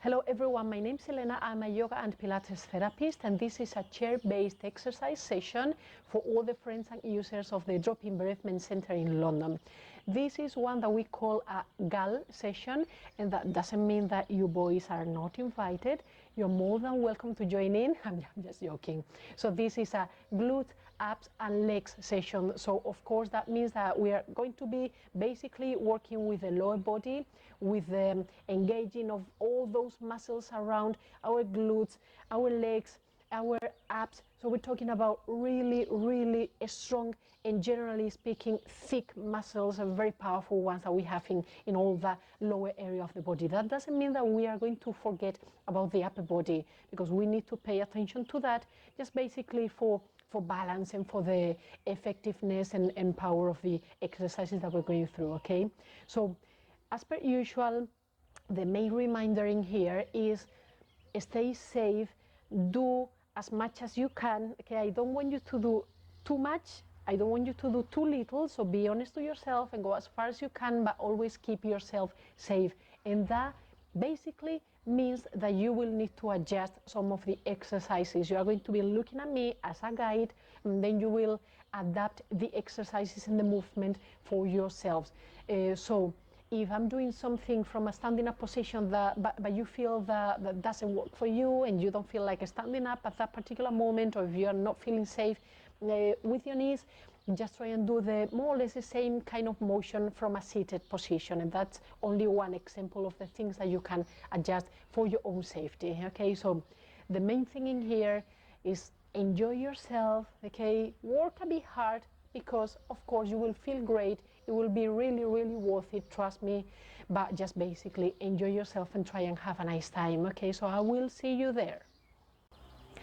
Hello everyone, my name is Elena. I'm a yoga and Pilates therapist, and this is a chair-based exercise session for all the friends and users of the Drop-in Bereavement Center in London. This is one that we call a G.A.L session, and that doesn't mean that you boys are not invited. You're more than welcome to join in. I'm just joking. So this is a glutes, abs and legs session. So of course that means that we are going to be basically working with the lower body, with the engaging of all those muscles around our glutes, our legs, our abs. So we're talking about really strong and generally speaking thick muscles and very powerful ones that we have in all the lower area of the body. That doesn't mean that we are going to forget about the upper body, because we need to pay attention to that, just basically for balance and for the effectiveness and power of the exercises that we're going through, okay? So as per usual, the main reminder in here is stay safe, do as much as you can, okay? I don't want you to do too much, I don't want you to do too little, so be honest to yourself and go as far as you can, but always keep yourself safe. And that basically means that you will need to adjust some of the exercises. You are going to be looking at me as a guide, and then you will adapt the exercises and the movement for yourselves. So if I'm doing something from a standing up position but you feel that doesn't work for you and you don't feel like standing up at that particular moment, or if you're not feeling safe with your knees, just try and do the more or less the same kind of motion from a seated position. And that's only one example of the things that you can adjust for your own safety, okay? So the main thing in here is enjoy yourself, okay? Work a bit hard, because of course you will feel great. It will be really worth it, trust me. But just basically enjoy yourself and try and have a nice time, okay? So I will see you there.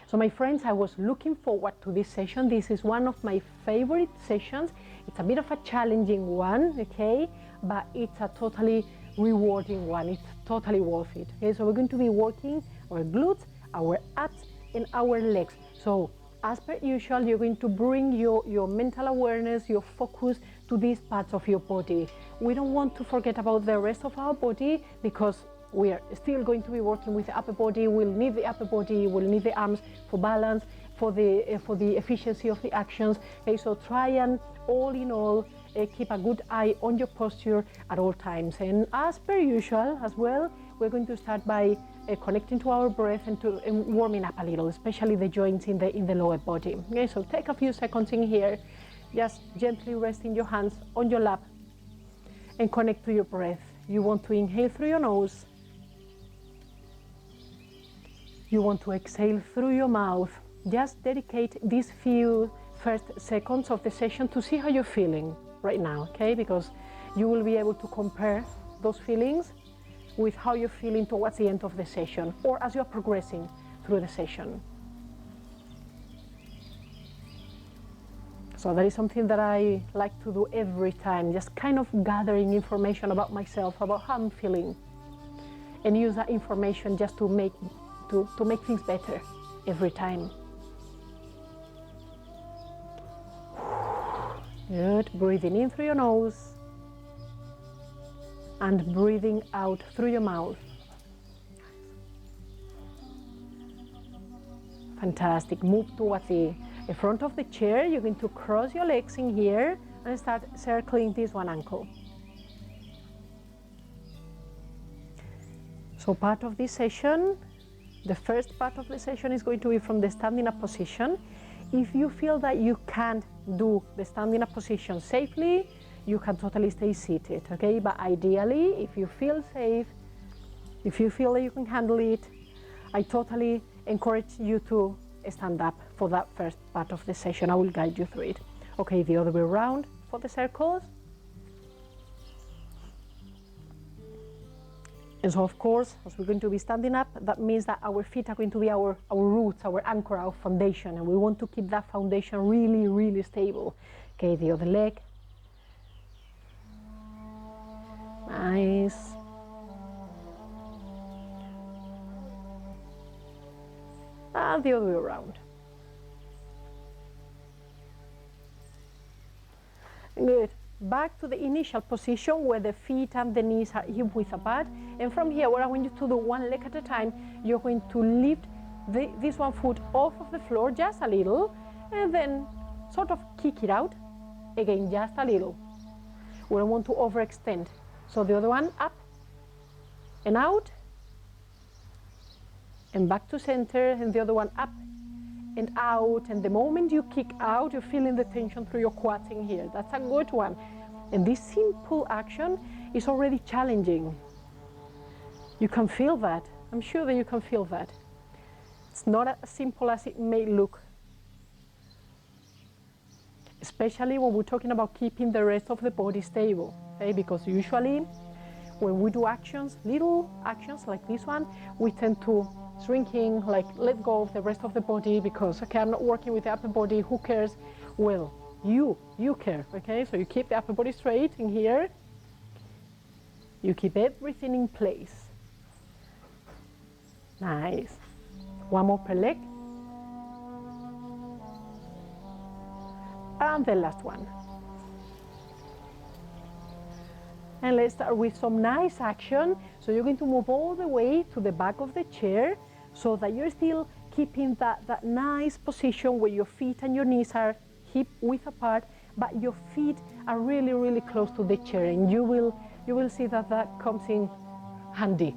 So my friends, I was looking forward to this session. This is one of my favorite sessions. It's a bit of a challenging one, okay? But it's a totally rewarding one. It's totally worth it, okay? So we're going to be working our glutes, our abs and our legs. So as per usual, you're going to bring your mental awareness, your focus to these parts of your body. We don't want to forget about the rest of our body, because we are still going to be working with the upper body. We'll need the upper body, we'll need the arms for balance, for the efficiency of the actions. Okay, so try and all in all keep a good eye on your posture at all times. And as per usual as well, we're going to start by connecting to our breath and warming up a little, especially the joints in the lower body. Okay, so take a few seconds in here, just gently resting your hands on your lap and connect to your breath. You want to inhale through your nose. You want to exhale through your mouth. Just dedicate these few first seconds of the session to see how you're feeling right now, okay? Because you will be able to compare those feelings with how you're feeling towards the end of the session, or as you're progressing through the session. So that is something that I like to do every time, just kind of gathering information about myself, about how I'm feeling, and use that information just to make things better every time. Good. Breathing in through your nose and breathing out through your mouth. Fantastic. Move towards the front of the chair. You're going to cross your legs in here and start circling this one ankle. So part of this session, the first part of the session is going to be from the standing up position. If you feel that you can't do the standing up position safely, you can totally stay seated, okay? But ideally, if you feel safe, if you feel that you can handle it, I totally encourage you to stand up for that first part of the session. I will guide you through it. Okay, the other way around for the circles. And so of course, as we're going to be standing up, that means that our feet are going to be our roots, our anchor, our foundation, and we want to keep that foundation really stable. Okay, the other leg. Nice. And the other way around. Good. back to the initial position where the feet and the knees are hip width apart. And from here, what I want you to do, one leg at a time, you're going to lift this one foot off of the floor just a little, and then sort of kick it out, again, just a little. We don't want to overextend. So the other one, up and out, and back to center, and the other one up and out. And the moment you kick out, you're feeling the tension through your quads in here. That's a good one. And this simple action is already challenging. You can feel that. I'm sure that you can feel that. It's not as simple as it may look, especially when we're talking about keeping the rest of the body stable, okay? Because usually when we do actions, little actions like this one, we tend to shrinking, like let go of the rest of the body because, okay, I'm not working with the upper body, who cares? Well, you care, okay? So you keep the upper body straight in here. You keep everything in place. Nice. One more per leg. And the last one. And let's start with some nice action. So you're going to move all the way to the back of the chair so that you're still keeping that nice position where your feet and your knees are hip width apart, but your feet are really, really close to the chair. And you will see that comes in handy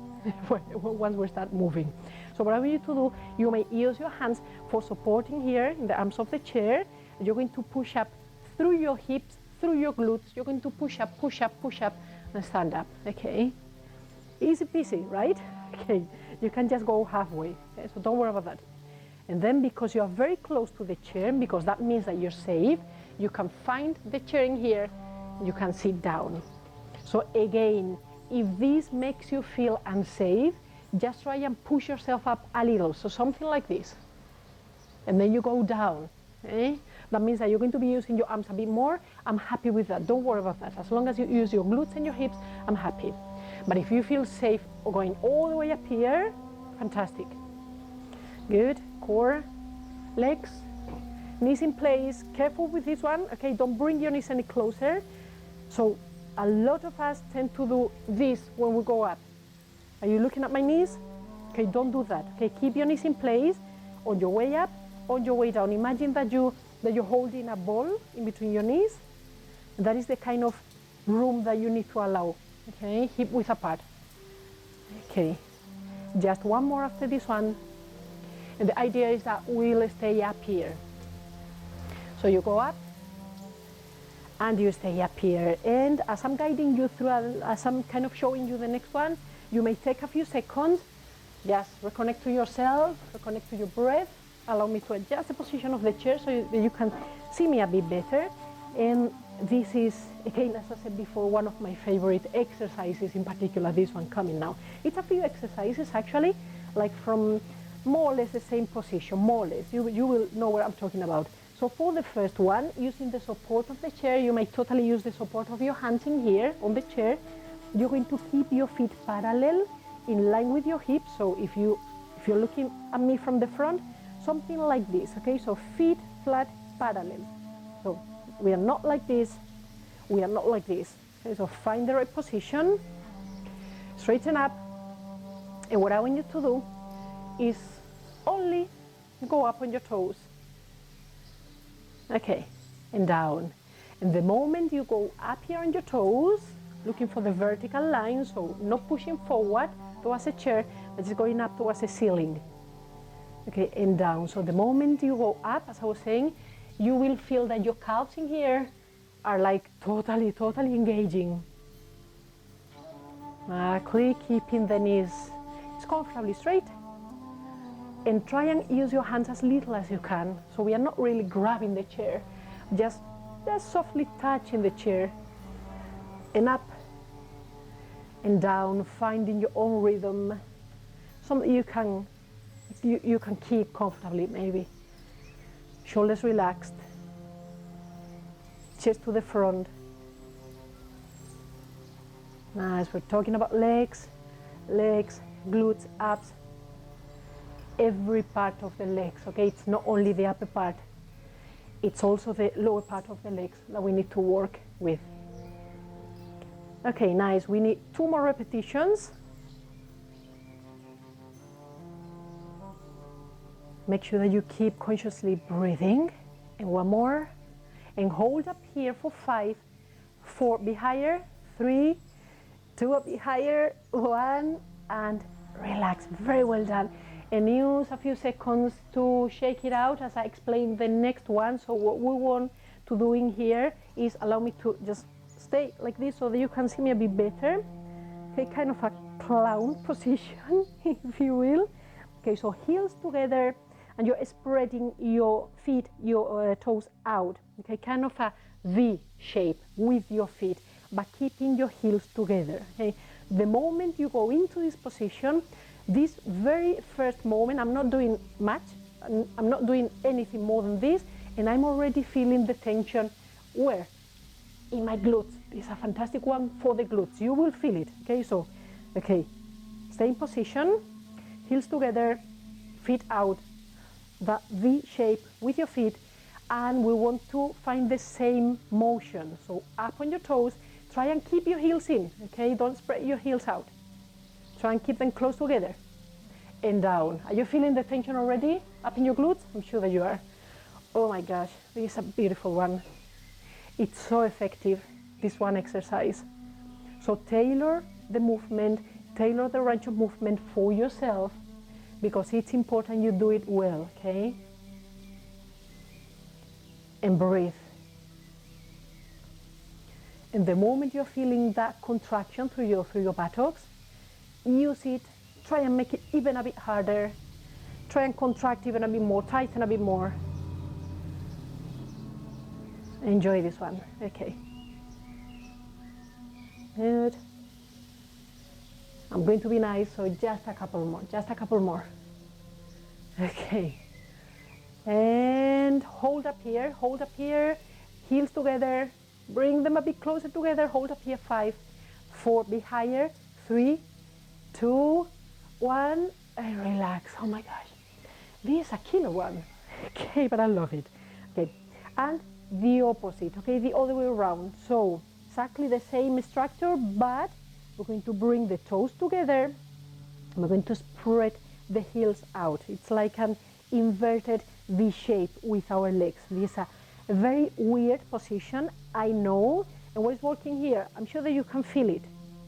once we start moving. So what I want you to do, you may use your hands for supporting here in the arms of the chair. You're going to push up through your hips, through your glutes. You're going to push up, push up, push up, and stand up, okay? Easy peasy, right? Okay, you can just go halfway, okay? So don't worry about that. And then because you are very close to the chair, because that means that you're safe, you can find the chair in here, you can sit down. So again, if this makes you feel unsafe, just try and push yourself up a little. So something like this. And then you go down, okay? That means that you're going to be using your arms a bit more. I'm happy with that. Don't worry about that. As long as you use your glutes and your hips, I'm happy. But if you feel safe going all the way up here, fantastic. Good. Core, legs, knees in place. Careful with this one, okay? Don't bring your knees any closer. So a lot of us tend to do this when we go up. Are you looking at my knees? Okay, don't do that. Okay, keep your knees in place on your way up, on your way down. Imagine that you're holding a ball in between your knees. That is the kind of room that you need to allow. Okay, hip width apart. Okay, just one more after this one. And the idea is that we'll stay up here. So you go up and you stay up here. And as I'm guiding you through, as I'm kind of showing you the next one, you may take a few seconds, just reconnect to yourself, reconnect to your breath. Allow me to adjust the position of the chair so that you can see me a bit better. And this is, again, as I said before, one of my favorite exercises, in particular this one coming now. It's a few exercises actually, like from more or less the same position, more or less. You will know what I'm talking about. So for the first one, using the support of the chair, you may totally use the support of your hands in here on the chair. You're going to keep your feet parallel in line with your hips. So if you're looking at me from the front, something like this, okay? So feet flat, parallel. So we are not like this, we are not like this. Okay, so find the right position, straighten up, and what I want you to do is only go up on your toes. Okay, and down. And the moment you go up here on your toes, looking for the vertical line, so not pushing forward towards a chair, but just going up towards the ceiling. Okay, and down. So the moment you go up, as I was saying, you will feel that your calves in here are like totally engaging. Keeping the knees comfortably straight. And try and use your hands as little as you can. So we are not really grabbing the chair, just softly touching the chair. And up and down, finding your own rhythm, something you can keep comfortably maybe. Shoulders relaxed, chest to the front. Nice, we're talking about legs, glutes, abs, every part of the legs, okay? It's not only the upper part, it's also the lower part of the legs that we need to work with. Okay, nice. We need 2 more repetitions. Make sure that you keep consciously breathing. And 1 more. And hold up here for 5, 4, be higher, 3, 2, up, be higher, 1, and relax. Very well done. And use a few seconds to shake it out as I explain the next one. So what we want to do in here is allow me to just stay like this so that you can see me a bit better. Okay, kind of a clown position, if you will. Okay, so heels together, and you're spreading your feet, your toes out. Okay, kind of a V shape with your feet, but keeping your heels together. Okay, the moment you go into this position, this very first moment, I'm not doing much, I'm not doing anything more than this, and I'm already feeling the tension where? In my glutes. It's a fantastic one for the glutes. You will feel it. Okay, so, okay, stay in position, heels together, feet out, that V shape with your feet, and we want to find the same motion. So up on your toes, try and keep your heels in, okay? Don't spread your heels out. Try and keep them close together. And down. Are you feeling the tension already up in your glutes? I'm sure that you are. Oh my gosh, this is a beautiful one. It's so effective, this one exercise. So tailor the movement, tailor the range of movement for yourself, because it's important you do it well, okay? And breathe. And the moment you're feeling that contraction through your buttocks, use it, try and make it even a bit harder, try and contract even a bit more, tighten a bit more. Enjoy this one, okay. Good. I'm going to be nice, so just a couple more. Okay. And hold up here, heels together, bring them a bit closer together, hold up here, 5, 4, be higher, 3, 2, 1, and relax. Oh my gosh, this is a killer one. Okay, but I love it. Okay, and the opposite, okay, the other way around. So exactly the same structure, but we're going to bring the toes together, and we're going to spread the heels out. It's like an inverted V shape with our legs. This is a very weird position, I know. And what is working here? I'm sure that you can feel it.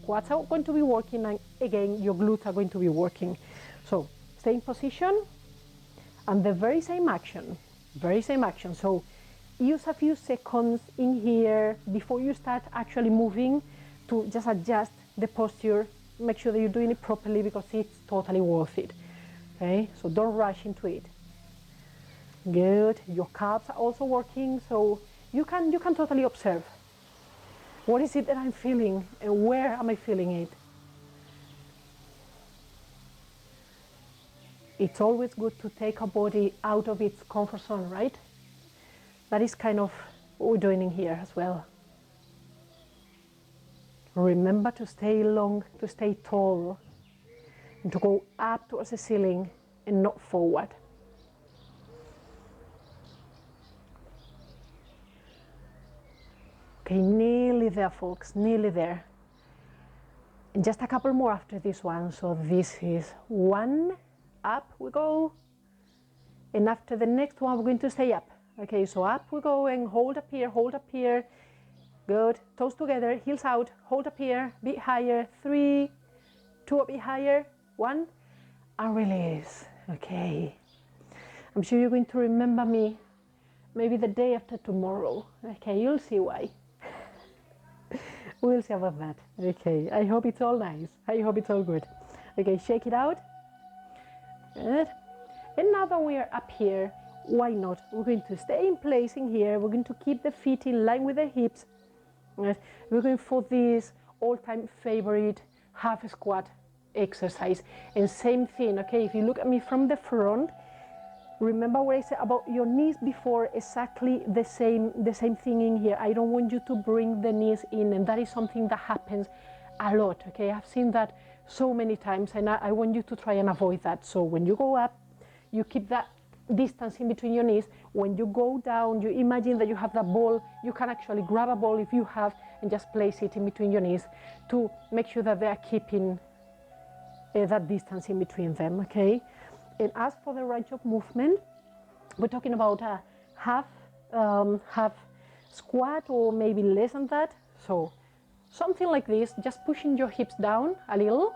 What's going to be working, and again, your glutes are going to be working. So stay in position, and the very same action. So use a few seconds in here before you start actually moving to just adjust the posture. Make sure that you're doing it properly, because it's totally worth it. Okay, so don't rush into it. Good. Your calves are also working, so you can totally observe. What is it that I'm feeling, and where am I feeling it? It's always good to take a body out of its comfort zone, right? That is kind of what we're doing in here as well. Remember to stay long, to stay tall, and to go up towards the ceiling and not forward. Okay, nearly there, folks, nearly there. And just a couple more after this one. So this is 1, up we go. And after the next one, we're going to stay up. Okay, so up we go, and hold up here. Good, toes together, heels out, hold up here, bit higher, 3, 2, a bit higher, 1, and release. Okay, I'm sure you're going to remember me maybe the day after tomorrow. Okay, you'll see why. We'll see about that. Okay, I hope it's all nice. I hope it's all good. Okay, shake it out. Good. And now that we are up here, why not? We're going to stay in place in here. We're going to keep the feet in line with the hips. Right. We're going for this all-time favorite half squat exercise. And same thing, okay, if you look at me from the front, remember what I said about your knees before, exactly the same thing in here. I don't want you to bring the knees in, and that is something that happens a lot, okay? I've seen that so many times, and I want you to try and avoid that. So when you go up, you keep that distance in between your knees. When you go down, you imagine that you have that ball. You can actually grab a ball if you have and just place it in between your knees to make sure that they are keeping that distance in between them, okay? And as for the range of movement, we're talking about a half squat or maybe less than that. So something like this, just pushing your hips down a little.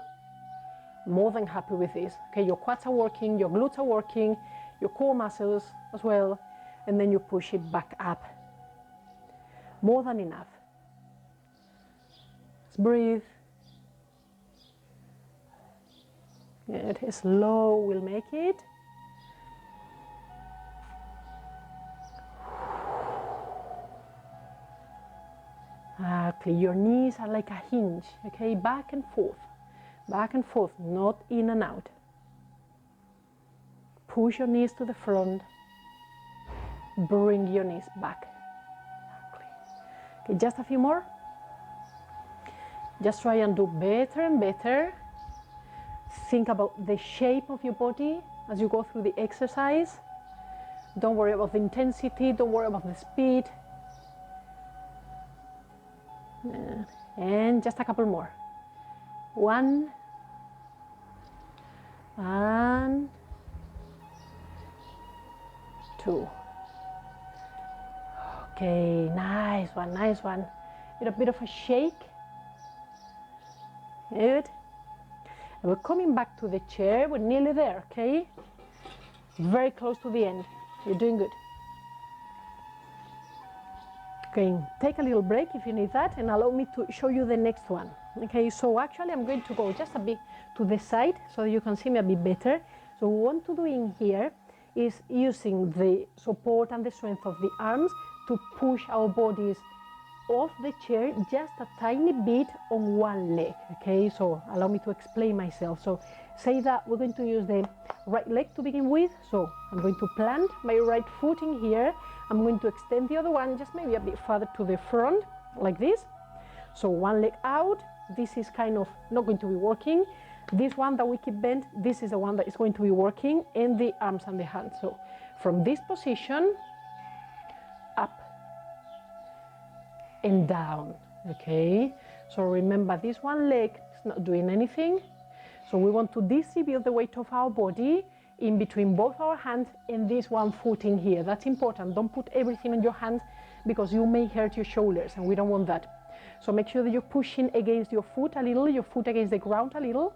More than happy with this, okay? Your quads are working, your glutes are working, your core muscles as well, and then you push it back up. More than enough. Let's breathe. Good. Slow, we'll make it. Your knees are like a hinge, okay? Back and forth, not in and out. Push your knees to the front, bring your knees back. Okay, just a few more. Just try and do better and better. Think about the shape of your body as you go through the exercise. Don't worry about the intensity, don't worry about the speed. And just a couple more. 1 and 2. Okay, nice one, nice one. With a bit of a shake. Good. And we're coming back to the chair. We're nearly there, okay? Very close to the end. You're doing good. Okay, take a little break if you need that, and allow me to show you the next one. Okay, so actually I'm going to go just a bit to the side so that you can see me a bit better. So what we want to do in here is using the support and the strength of the arms to push our bodies off the chair just a tiny bit on one leg. Okay, so allow me to explain myself. So say that we're going to use the right leg to begin with. So I'm going to plant my right foot in here. I'm going to extend the other one just maybe a bit further to the front like this. So one leg out. This is kind of not going to be working. This one that we keep bent, this is the one that is going to be working, and the arms and the hands. So from this position, up and down, okay? So remember, this one leg is not doing anything. So we want to distribute the weight of our body in between both our hands and this one foot in here. That's important. Don't put everything on your hands because you may hurt your shoulders, and we don't want that. So make sure that you're pushing against your foot a little, your foot against the ground a little.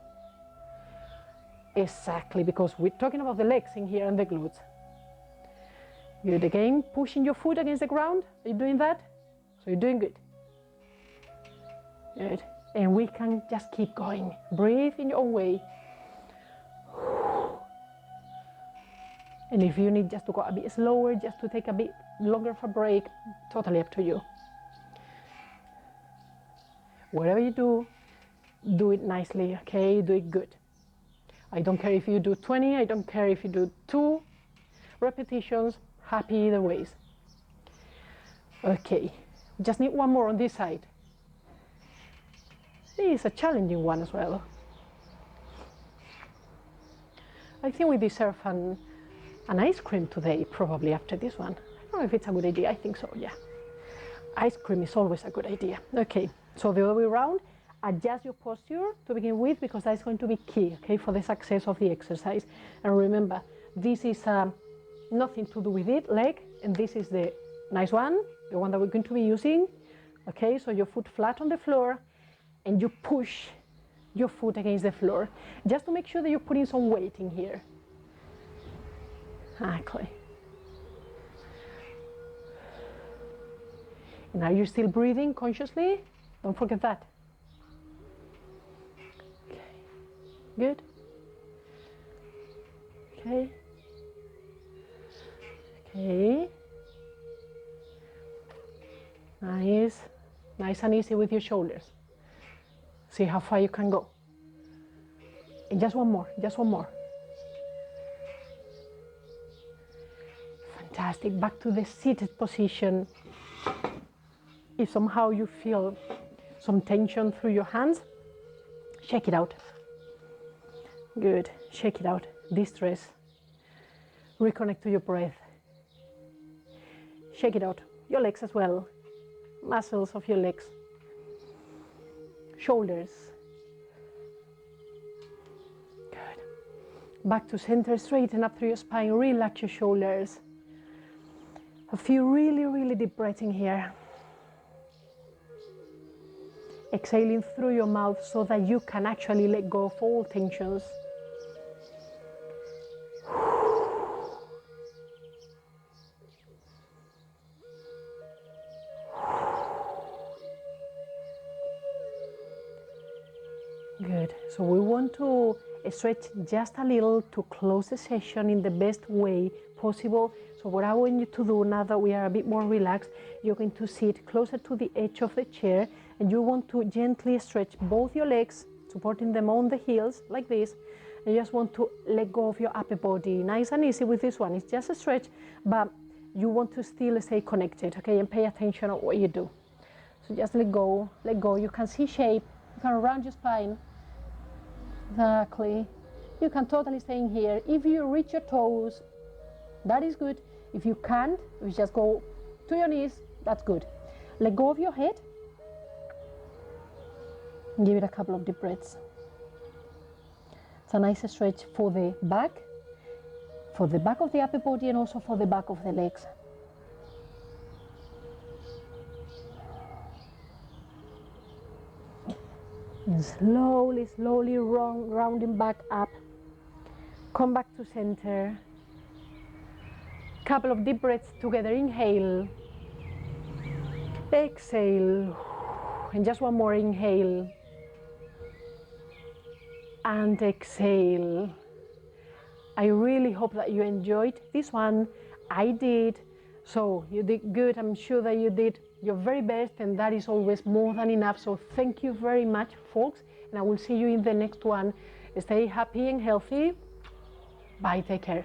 Exactly, because we're talking about the legs in here and the glutes. Good. Again, pushing your foot against the ground. Are you doing that? So you're doing good. Good. And we can just keep going. Breathe in your own way. And if you need just to go a bit slower, just to take a bit longer of a break, totally up to you. Whatever you do it nicely, okay? Do it good. I don't care if you do 20, I don't care if you do 2 repetitions, happy either ways. Okay, just need one more on this side. It's a challenging one as well. I think we deserve an ice cream today, probably after this one. I don't know if it's a good idea, I think so, yeah. Ice cream is always a good idea. Okay, so the other way around, adjust your posture to begin with, because that's going to be key, okay, for the success of the exercise. And remember, this is nothing to do with it, leg, and this is the nice one, the one that we're going to be using. Okay, so your foot flat on the floor, and you push your foot against the floor, just to make sure that you're putting some weight in here. Exactly. And are you still breathing consciously? Don't forget that. Okay. Good. Okay. Okay. Nice. Nice and easy with your shoulders. See how far you can go. And just one more, just one more. Fantastic. Back to the seated position. If somehow you feel some tension through your hands, shake it out. Good. Shake it out. Distress. Reconnect to your breath. Shake it out. Your legs as well. Muscles of your legs. Shoulders. Good. Back to center, straighten up through your spine, relax your shoulders. A few really deep breaths in here. Exhaling through your mouth so that you can actually let go of all tensions. Good. So we want to stretch just a little to close the session in the best way possible. So what I want you to do now that we are a bit more relaxed, you're going to sit closer to the edge of the chair and you want to gently stretch both your legs, supporting them on the heels like this. And you just want to let go of your upper body. Nice and easy with this one. It's just a stretch, but you want to still stay connected, okay? And pay attention on what you do. So just let go, let go. You can see shape. You can round your spine. Exactly. You can totally stay in here. If you reach your toes, that is good. If you can't, you just go to your knees, that's good. Let go of your head. Give it a couple of deep breaths. It's a nice stretch for the back of the upper body and also for the back of the legs. And slowly rounding back up. Come back to center. Couple of deep breaths together. Inhale. Exhale. And just one more. Inhale. And exhale. I really hope that you enjoyed this one. I did. So you did good. I'm sure that you did your very best, and that is always more than enough. So thank you very much, folks, and I will see you in the next one. Stay happy and healthy. Bye. Take care.